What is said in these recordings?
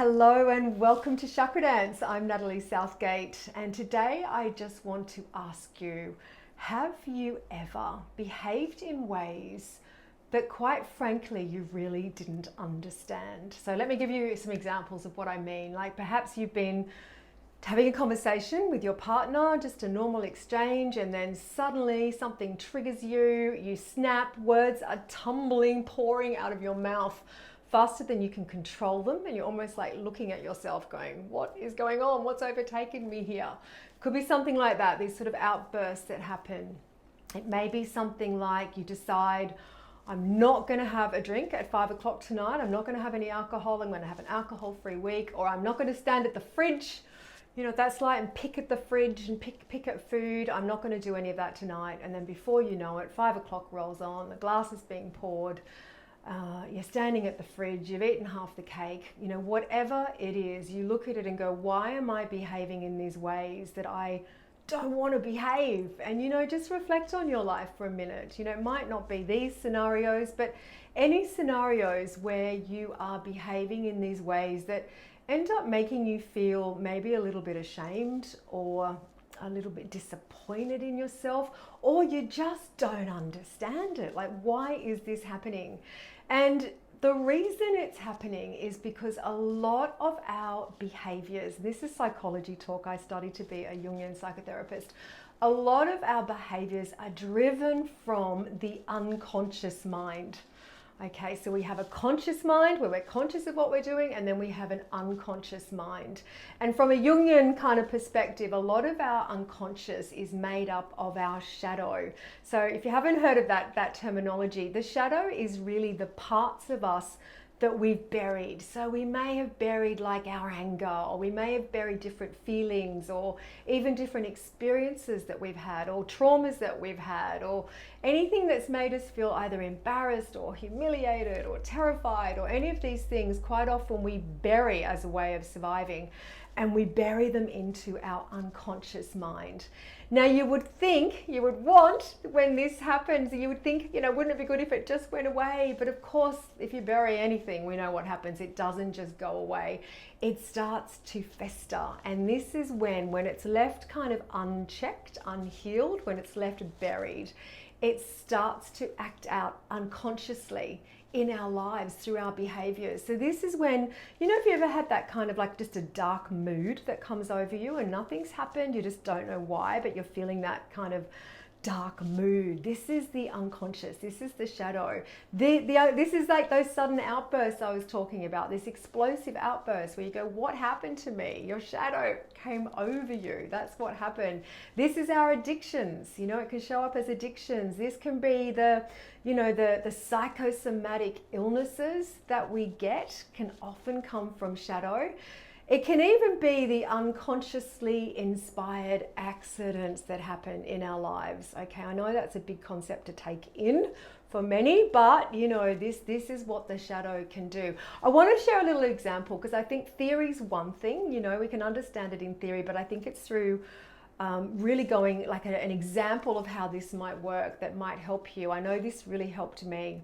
Hello and welcome to Chakra Dance. I'm Natalie Southgate, and today I just want to ask you, have you ever behaved in ways that quite frankly you really didn't understand? So let me give you some examples of what I mean. Like perhaps you've been having a conversation with your partner, just a normal exchange, and then suddenly something triggers you, you snap, words are tumbling, pouring out of your mouth faster than you can control them, and you're almost like looking at yourself going, what is going on? What's overtaken me here? Could be something like that, these sort of outbursts that happen. It may be something like you decide, I'm not going to have a drink at 5 o'clock tonight, I'm not going to have any alcohol, I'm going to have an alcohol-free week, or I'm not going to stand at the fridge, you know, that's like, and pick at the fridge and pick at food. I'm not going to do any of that tonight. And then before you know it, 5 o'clock rolls on, the glass is being poured, you're standing at the fridge, you've eaten half the cake, you know, whatever it is, you look at it and go, why am I behaving in these ways that I don't want to behave? And, you know, just reflect on your life for a minute. You know, it might not be these scenarios, but any scenarios where you are behaving in these ways that end up making you feel maybe a little bit ashamed or a little bit disappointed in yourself, or you just don't understand it. Like, why is this happening? And the reason it's happening is because a lot of our behaviors, this is psychology talk, I studied to be a Jungian psychotherapist, a lot of our behaviors are driven from the unconscious mind. Okay, so we have a conscious mind where we're conscious of what we're doing, and then we have an unconscious mind. And from a Jungian kind of perspective, a lot of our unconscious is made up of our shadow. So if you haven't heard of that terminology, the shadow is really the parts of us that we've buried. So we may have buried like our anger, or we may have buried different feelings, or even different experiences that we've had, or traumas that we've had, or anything that's made us feel either embarrassed or humiliated or terrified, or any of these things. Quite often we bury as a way of surviving, and we bury them into our unconscious mind. Now you would think, you would want, when this happens, you would think, you know, wouldn't it be good if it just went away? But of course, if you bury anything, we know what happens. It doesn't just go away. It starts to fester. And this is when it's left kind of unchecked, unhealed, when it's left buried, it starts to act out unconsciously in our lives through our behaviors. So this is when, you know, if you ever had that kind of like just a dark mood that comes over you and nothing's happened, you just don't know why, but you're feeling that kind of dark mood. This is the unconscious. This is the shadow. This is like those sudden outbursts I was talking about, this explosive outburst where you go, what happened to me? Your shadow came over you. That's what happened. This is our addictions. You know, it can show up as addictions. This can be the psychosomatic illnesses that we get can often come from shadow. It can even be the unconsciously inspired accidents that happen in our lives. Okay, I know that's a big concept to take in for many, but you know, this is what the shadow can do. I want to share a little example because I think theory's one thing, you know, we can understand it in theory, but I think it's through really going like an example of how this might work that might help you. I know this really helped me.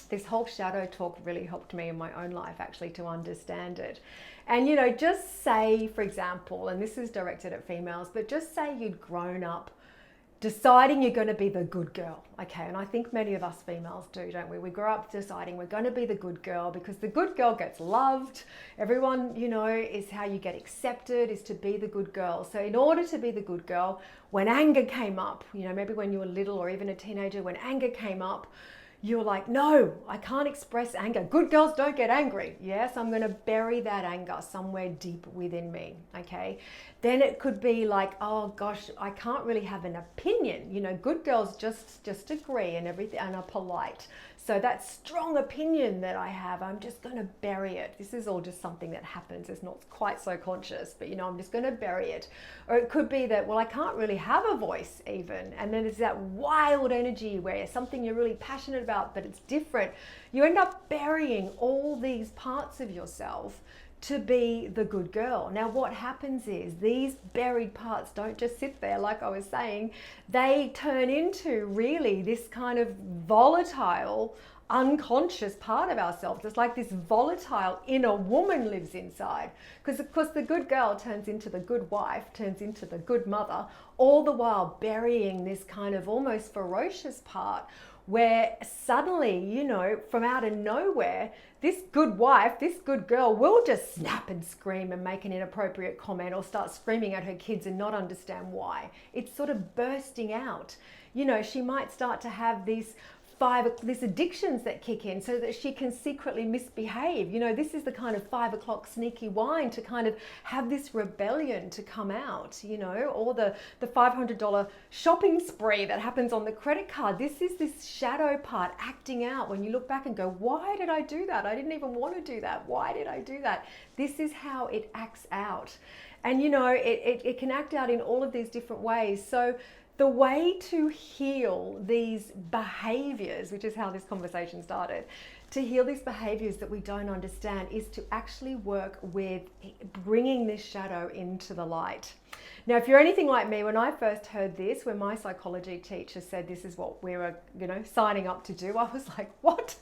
This whole shadow talk really helped me in my own life actually to understand it. And you know, just say, for example, and this is directed at females, but just say you'd grown up deciding you're going to be the good girl. Okay, and I think many of us females do, don't we? We grow up deciding we're going to be the good girl because the good girl gets loved. Everyone, you know, is how you get accepted, is to be the good girl. So in order to be the good girl, when anger came up, you know, maybe when you were little or even a teenager, when anger came up, you're like, no, I can't express anger. Good girls don't get angry. Yes, I'm going to bury that anger somewhere deep within me, okay? Then it could be like, oh gosh, I can't really have an opinion. You know, good girls just agree and everything and are polite. So that strong opinion that I have, I'm just going to bury it. This is all just something that happens. It's not quite so conscious, but you know, I'm just going to bury it. Or it could be that, well, I can't really have a voice even. And then there's that wild energy where something you're really passionate about, but it's different. You end up burying all these parts of yourself to be the good girl. Now, what happens is these buried parts don't just sit there, like I was saying, they turn into really this kind of volatile, unconscious part of ourselves. It's like this volatile inner woman lives inside. Because, of course, the good girl turns into the good wife, turns into the good mother, all the while burying this kind of almost ferocious part where suddenly, you know, from out of nowhere, this good wife, this good girl will just snap and scream and make an inappropriate comment or start screaming at her kids and not understand why. It's sort of bursting out. You know, she might start to have these addictions that kick in so that she can secretly misbehave. You know, this is the kind of 5 o'clock sneaky wine to kind of have this rebellion to come out, you know, or the $500 shopping spree that happens on the credit card. This is this shadow part acting out when you look back and go, why did I do that? I didn't even want to do that. Why did I do that? This is how it acts out. And, you know, it can act out in all of these different ways. So the way to heal these behaviors, which is how this conversation started, to heal these behaviors that we don't understand is to actually work with bringing this shadow into the light. Now, if you're anything like me, when I first heard this, when my psychology teacher said this is what we were, you know, signing up to do, I was like, what?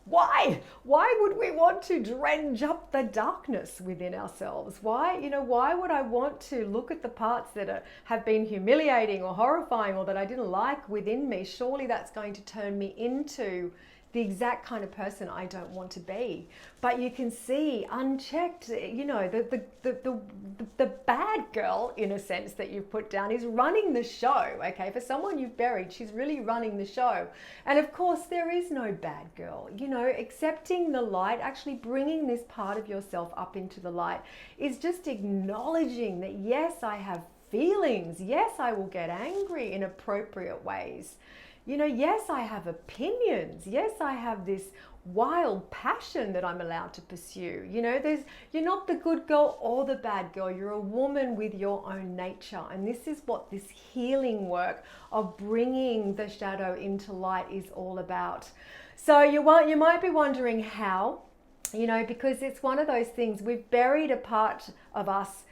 Why? Why would we want to dredge up the darkness within ourselves? Why, you know, why would I want to look at the parts that have been humiliating or horrifying or that I didn't like within me? Surely that's going to turn me into the exact kind of person I don't want to be. But you can see unchecked, you know, the bad girl, in a sense, that you've put down is running the show, okay? For someone you've buried, she's really running the show. And of course, there is no bad girl. You know, accepting the light, actually bringing this part of yourself up into the light is just acknowledging that, yes, I have feelings. Yes, I will get angry in appropriate ways. You know, yes, I have opinions. Yes, I have this wild passion that I'm allowed to pursue. You know, you're not the good girl or the bad girl. You're a woman with your own nature. And this is what this healing work of bringing the shadow into light is all about. So you might be wondering how, you know, because it's one of those things, we've buried a part of us.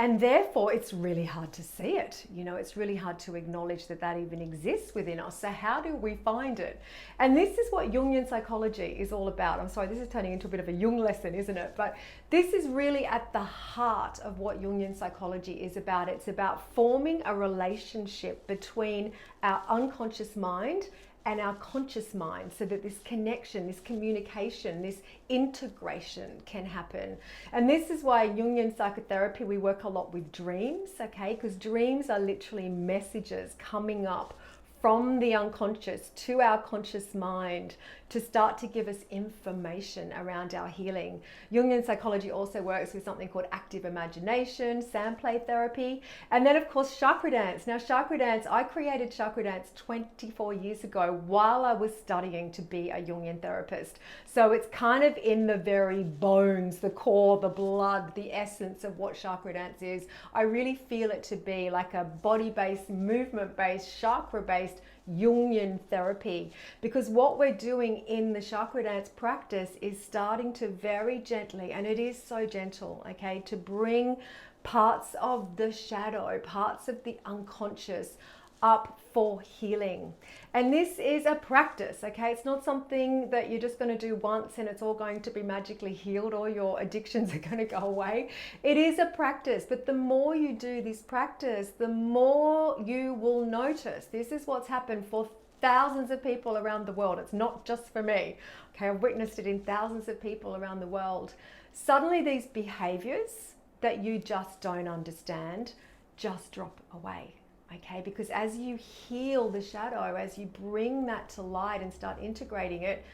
And therefore, it's really hard to see it. You know, it's really hard to acknowledge that that even exists within us. So how do we find it? And this is what Jungian psychology is all about. I'm sorry, this is turning into a bit of a Jung lesson, isn't it? But this is really at the heart of what Jungian psychology is about. It's about forming a relationship between our unconscious mind and our conscious mind, so that this connection, this communication, this integration can happen. And this is why Jungian psychotherapy, we work a lot with dreams, okay? Because dreams are literally messages coming up from the unconscious to our conscious mind to start to give us information around our healing. Jungian psychology also works with something called active imagination, sand play therapy, and then of course chakra dance. Now chakra dance, I created chakra dance 24 years ago while I was studying to be a Jungian therapist. So it's kind of in the very bones, the core, the blood, the essence of what chakra dance is. I really feel it to be like a body-based, movement-based, chakra-based Jungian therapy, because what we're doing in the chakra dance practice is starting to very gently, and it is so gentle, okay, to bring parts of the shadow, parts of the unconscious up for healing. And this is a practice, okay? It's not something that you're just going to do once and it's all going to be magically healed, or your addictions are going to go away. It is a practice, but the more you do this practice, the more you will notice. This is what's happened for thousands of people around the world. It's not just for me, okay? I've witnessed it in thousands of people around the world. Suddenly these behaviors that you just don't understand just drop away. Okay, because as you heal the shadow, as you bring that to light and start integrating it,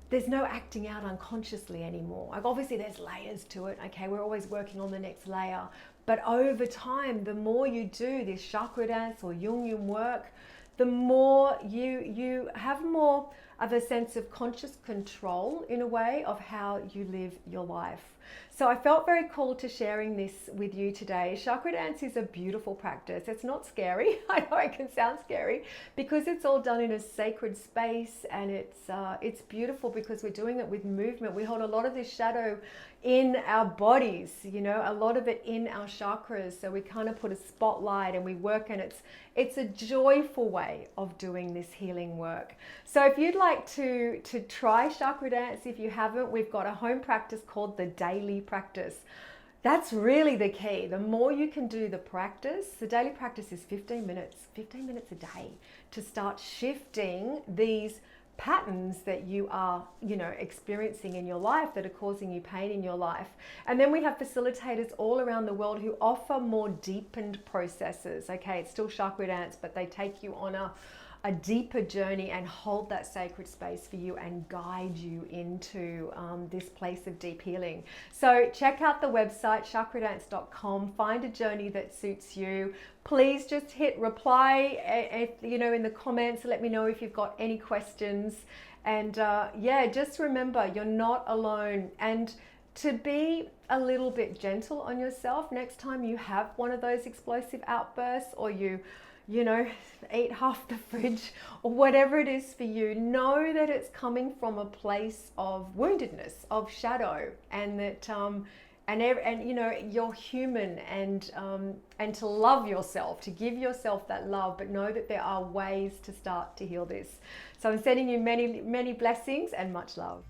there's no acting out unconsciously anymore. Like obviously there's layers to it, okay? We're always working on the next layer. But over time, the more you do this chakra dance or Jungian work, the more you have more of a sense of conscious control in a way of how you live your life. So I felt very called to sharing this with you today. Chakra dance is a beautiful practice. It's not scary. I know it can sound scary because it's all done in a sacred space, and it's beautiful because we're doing it with movement. We hold a lot of this shadow in our bodies, you know, a lot of it in our chakras. So we kind of put a spotlight and we work, and it's a joyful way of doing this healing work. So if you'd like to try chakra dance, if you haven't, we've got a home practice called the daily practice. That's really the key. The more you can do the practice, the daily practice is 15 minutes a day to start shifting these patterns that you are, you know, experiencing in your life that are causing you pain in your life. And then we have facilitators all around the world who offer more deepened processes. Okay, it's still chakra dance, but they take you on a deeper journey and hold that sacred space for you and guide you into this place of deep healing. So check out the website chakradance.com, find a journey that suits you. Please just hit reply, you know, in the comments. Let me know if you've got any questions. And yeah, just remember, you're not alone. And to be a little bit gentle on yourself next time you have one of those explosive outbursts, or you know, eat half the fridge, or whatever it is for you, know that it's coming from a place of woundedness, of shadow, and that and you know, you're human, and to love yourself, to give yourself that love, but know that there are ways to start to heal this. So I'm sending you many, many blessings and much love.